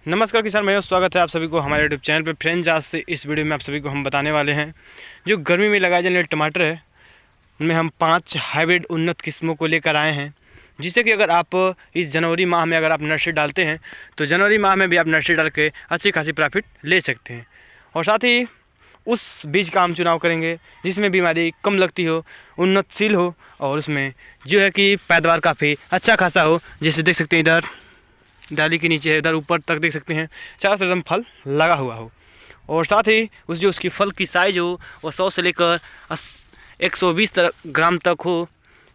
नमस्कार किसान भाइयों, स्वागत है आप सभी को हमारे यूट्यूब चैनल पे। फ्रेंड्स, आज से इस वीडियो में आप सभी को हम बताने वाले हैं जो गर्मी में लगाए जाने वाले टमाटर है, उनमें हम 5 हाइब्रिड उन्नत किस्मों को लेकर आए हैं, जिससे कि अगर आप इस जनवरी माह में अगर आप नर्सरी डालते हैं तो जनवरी माह में भी आप नर्सरी डाल के अच्छी खासी प्रॉफिट ले सकते हैं। और साथ ही उस बीज का हम चुनाव करेंगे जिसमें बीमारी कम लगती हो, उन्नतशील हो और उसमें जो है कि पैदावार काफ़ी अच्छा खासा हो। जैसे देख सकते हैं इधर डाली के नीचे है, इधर ऊपर तक देख सकते हैं चारों तरफ एकदम फल लगा हुआ हो। और साथ ही उसकी फल की साइज़ हो वो 100 से लेकर 120 ग्राम तक हो,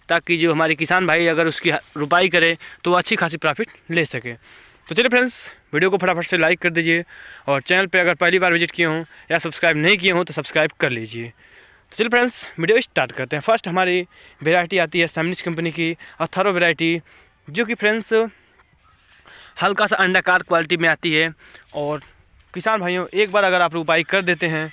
ताकि जो हमारे किसान भाई अगर उसकी रुपाई करे तो वो अच्छी खासी प्रॉफिट ले सके। तो चलिए फ्रेंड्स, वीडियो को फटाफट से लाइक कर दीजिए और चैनल पे अगर पहली बार विजिट किए हों या सब्सक्राइब नहीं किए हों तो सब्सक्राइब कर लीजिए। तो चलिए फ्रेंड्स, वीडियो स्टार्ट करते हैं। फर्स्ट हमारी वेराइटी आती है सेमनिच कंपनी की अथारो वेराइटी, जो कि फ्रेंड्स हल्का सा अंडाकार क्वालिटी में आती है। और किसान भाइयों, एक बार अगर आप रुपाई कर देते हैं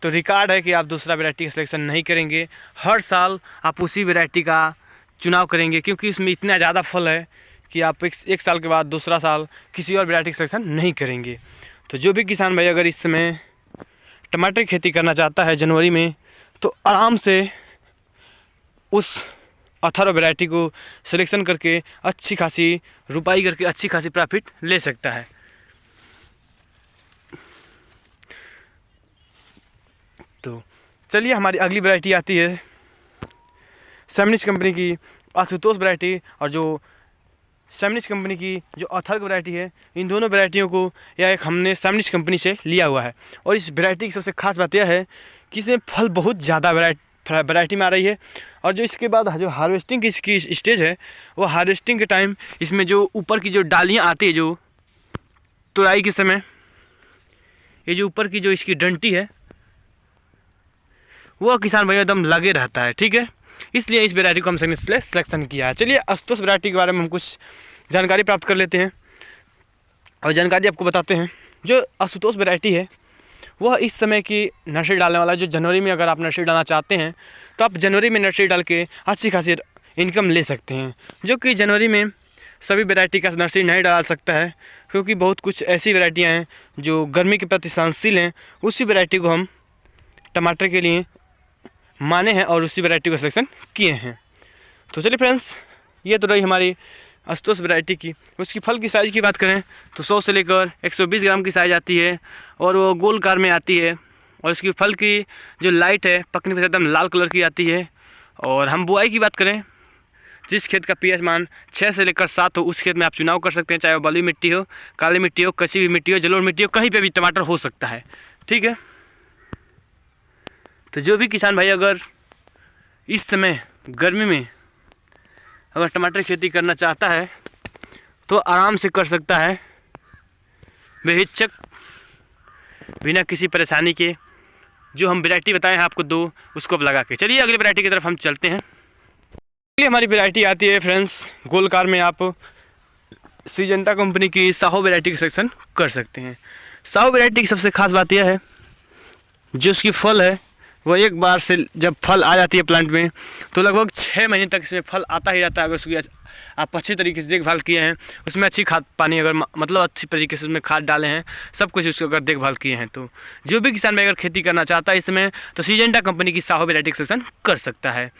तो रिकॉर्ड है कि आप दूसरा वैरायटी का सिलेक्शन नहीं करेंगे। हर साल आप उसी वैरायटी का चुनाव करेंगे, क्योंकि उसमें इतना ज़्यादा फल है कि आप एक साल के बाद दूसरा साल किसी और वैरायटी का सिलेक्शन नहीं करेंगे। तो जो भी किसान भाई अगर इस समय टमाटर की खेती करना चाहता है जनवरी में, तो आराम से उस अथर्व वैरायटी को सिलेक्शन करके अच्छी खासी रुपाई करके अच्छी खासी प्रॉफिट ले सकता है। तो चलिए, हमारी अगली वैरायटी आती है सेमनिच कंपनी की आशुतोष वैरायटी, और जो सेमनिच कंपनी की जो अथर्व वैरायटी है, इन दोनों वैरायटियों को यह एक हमने सेमनिच कंपनी से लिया हुआ है। और इस वैरायटी की सबसे खास बात यह है कि इसमें फल बहुत ज़्यादा वैरायटी में आ रही है। और जो इसके बाद जो हार्वेस्टिंग की इसकी स्टेज है, वो हार्वेस्टिंग के टाइम इसमें जो ऊपर की जो डालियाँ आती है, जो तुड़ाई के समय ये जो ऊपर की जो इसकी डंटी है वो किसान भाई एकदम लगे रहता है। ठीक है, इसलिए इस वैरायटी को हम सिलेक्शन किया है। चलिए, आशुतोष वैरायटी के बारे में हम कुछ जानकारी प्राप्त कर लेते हैं और जानकारी आपको बताते हैं। जो आशुतोष वैरायटी है वह इस समय की नर्सरी डालने वाला, जो जनवरी में अगर आप नर्सरी डालना चाहते हैं तो आप जनवरी में नर्सरी डाल के अच्छी खासी इनकम ले सकते हैं। जो कि जनवरी में सभी वैरायटी का नर्सरी नहीं डाल सकता है, क्योंकि बहुत कुछ ऐसी वैरायटियाँ हैं जो गर्मी के प्रति सहनशील हैं। उसी वैरायटी को हम टमाटर के लिए माने हैं और उसी वैरायटी को सिलेक्शन किए हैं। तो चलिए फ्रेंड्स, ये तो रही हमारी आशुतोष वैरायटी की। उसकी फल की साइज़ की बात करें तो 100 से लेकर 120 ग्राम की साइज़ आती है और वो गोल कार में आती है। और उसकी फल की जो लाइट है पकने पर एकदम लाल कलर की आती है। और हम बुआई की बात करें, जिस खेत का पीएच मान 6 से लेकर 7 हो उस खेत में आप चुनाव कर सकते हैं, चाहे वो बलुई मिट्टी हो, काली मिट्टी हो, कच्ची हुई मिट्टी हो, जलोढ़ मिट्टी हो, कहीं पे भी टमाटर हो सकता है। ठीक है, तो जो भी किसान भाई अगर इस समय गर्मी में अगर टमाटर की खेती करना चाहता है तो आराम से कर सकता है, बेहिचक, बिना किसी परेशानी के। जो हम वैरायटी बताए हैं आपको दो, उसको अब लगा के चलिए अगली वैरायटी की तरफ हम चलते हैं। चलिए, हमारी वैरायटी आती है फ्रेंड्स गोलकार में। आप सिजेंटा कंपनी की साहो वैरायटी का सिलेक्शन कर सकते हैं। साहो वैरायटी की सबसे खास बात यह है, जो उसकी फल है वो एक बार से जब फल आ जाती है प्लांट में तो लगभग 6 महीने तक इसमें फल आता ही रहता है। अगर उसकी आप अच्छी तरीके से देखभाल किए हैं, उसमें अच्छी खाद पानी अगर मतलब अच्छी तरीके से उसमें खाद डाले हैं, सब कुछ उसको अगर देखभाल किए हैं, तो जो भी किसान भाई अगर खेती करना चाहता है इसमें तो सिजेंटा कंपनी की साहो वैरायटी का सिलेक्शन कर सकता है।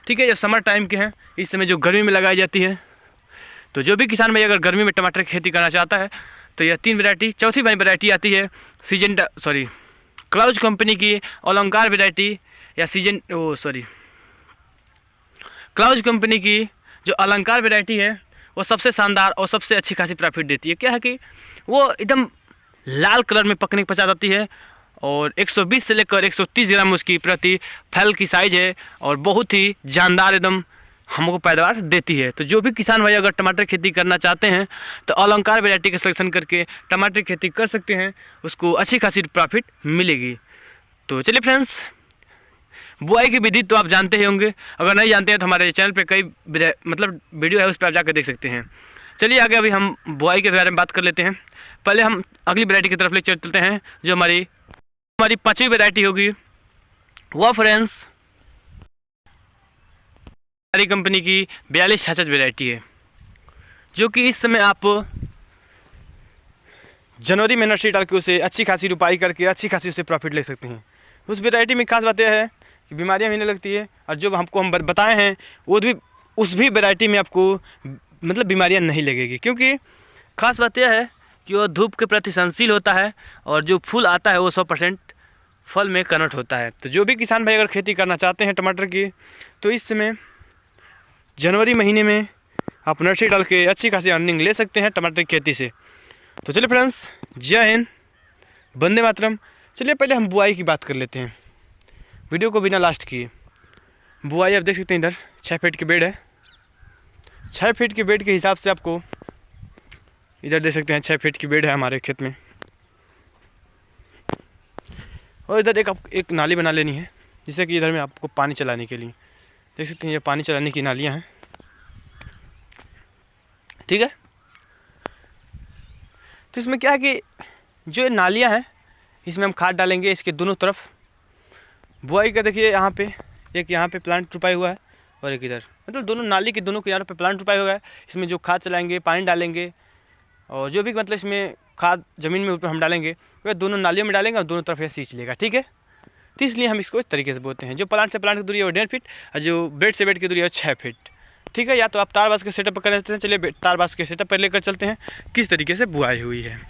ठीक है, जब समर टाइम के हैं, इस समय जो गर्मी में लगाई जाती है, तो जो भी किसान भाई अगर गर्मी में टमाटर की खेती करना चाहता है तो यह 3 वैरायटी। चौथी वैरायटी आती है क्लाउज कंपनी की अलंकार वैरायटी, या क्लाउज कंपनी की जो अलंकार वैरायटी है वो सबसे शानदार और सबसे अच्छी खासी प्रॉफिट देती है। क्या है कि वो एकदम लाल कलर में पकने के पश्चात आती है और 120 से लेकर 130 ग्राम उसकी प्रति फल की साइज है और बहुत ही जानदार एकदम हमको पैदावार देती है। तो जो भी किसान भाई अगर टमाटर खेती करना चाहते हैं तो अलंकार वैरायटी का सिलेक्शन करके टमाटर खेती कर सकते हैं, उसको अच्छी खासी प्रॉफिट मिलेगी। तो चलिए फ्रेंड्स, बुआई की विधि तो आप जानते ही होंगे, अगर नहीं जानते हैं तो हमारे चैनल पे कई वीडियो है, उस पर आप जाकर देख सकते हैं। चलिए आगे अभी हम बुआई के बारे में बात कर लेते हैं। पहले हम अगली वैरायटी की तरफ ले चलते हैं, जो हमारी 5वीं वैरायटी होगी वह फ्रेंड्स हमारी कंपनी की 4266 वैरायटी है, जो कि इस समय आप जनवरी में नर्सरी डाल के उसे अच्छी खासी रुपाई करके अच्छी खासी उसे प्रॉफिट ले सकते हैं। उस वैरायटी में खास बात यह है कि बीमारियां भी नहीं लगती है, और जो हम बताए हैं वो भी उस भी वैरायटी में आपको मतलब बीमारियां नहीं लगेगी, क्योंकि खास बात यह है कि वो धूप के प्रति सहनशील होता है और जो फूल आता है वो 100% फल में कन्वर्ट होता है। तो जो भी किसान भाई अगर खेती करना चाहते हैं टमाटर की, तो इस समय जनवरी महीने में आप नर्सरी डाल के अच्छी खासी अर्निंग ले सकते हैं टमाटर की खेती से। तो चलिए फ्रेंड्स, जय हिंद, वंदे मातरम। चलिए पहले हम बुआई की बात कर लेते हैं, वीडियो को बिना लास्ट किए। बुआई आप देख सकते हैं, इधर 6 फीट की बेड है। 6 फीट की बेड के हिसाब से आपको इधर देख सकते हैं 6 फीट की बेड है हमारे खेत में, और इधर एक नाली बना लेनी है, जिससे कि इधर में आपको पानी चलाने के लिए देख सकते हैं ये पानी चलाने की नालियाँ हैं, ठीक है। तो इसमें क्या है कि जो नालियाँ हैं इसमें हम खाद डालेंगे इसके दोनों तरफ। बुआई का देखिए यहाँ पे एक यहाँ पे प्लांट रुपाई हुआ है और एक इधर, मतलब दोनों नाली के दोनों किनारों पे प्लांट रुपाई हुआ है। इसमें जो खाद चलाएंगे, पानी डालेंगे, और जो भी मतलब इसमें खाद ज़मीन में ऊपर हम डालेंगे वह दोनों नालियों में डालेंगे और दोनों तरफ ये सींच लेगा, ठीक है। तो इसलिए हम इसको इस तरीके से बोलते हैं। जो प्लांट से प्लांट की दूरी है वो 1.5 फीट, और जो बेड से बेड की दूरी है 6 फीट, ठीक है। या तो आप तार बास के सेटअप कर लेते हैं। चलिए तार बास के सेटअप पर लेकर चलते हैं किस तरीके से बुआई हुई है।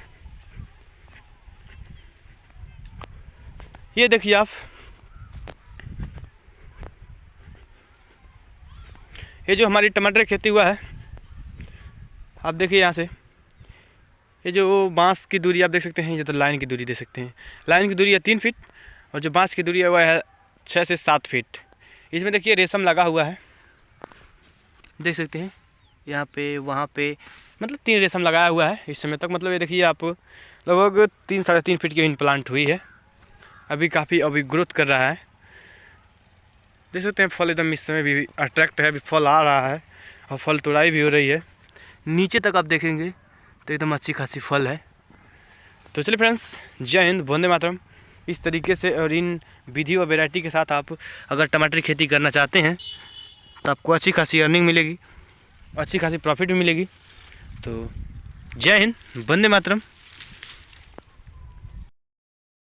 ये देखिए आप, ये जो हमारी टमाटर की खेती हुआ है, आप देखिए यहाँ से ये जो बांस की दूरी आप देख सकते हैं, ये तो लाइन की दूरी देख सकते हैं। लाइन की दूरी है 3 फीट और जो बांस की दूरी है वह है 6 से 7 फीट। इसमें देखिए रेशम लगा हुआ है, देख सकते हैं यहाँ पे वहाँ पे, मतलब 3 रेशम लगाया हुआ है इस समय तक। मतलब ये देखिए आप लगभग 3 साढ़े 3 फीट की इन प्लांट हुई है, अभी काफ़ी अभी ग्रोथ कर रहा है। देख सकते हैं फल एकदम इस समय भी अट्रैक्ट है, अभी फल आ रहा है और फल तोड़ाई भी हो रही है। नीचे तक आप देखेंगे तो एकदम अच्छी खासी फल है। तो चलिए फ्रेंड्स, जय हिंद, वंदे मातरम। इस तरीके से और इन विधि और वैरायटी के साथ आप अगर टमाटर की खेती करना चाहते हैं तो आपको अच्छी खासी अर्निंग मिलेगी, अच्छी खासी प्रॉफिट भी मिलेगी। तो जय हिंद, वंदे मातरम।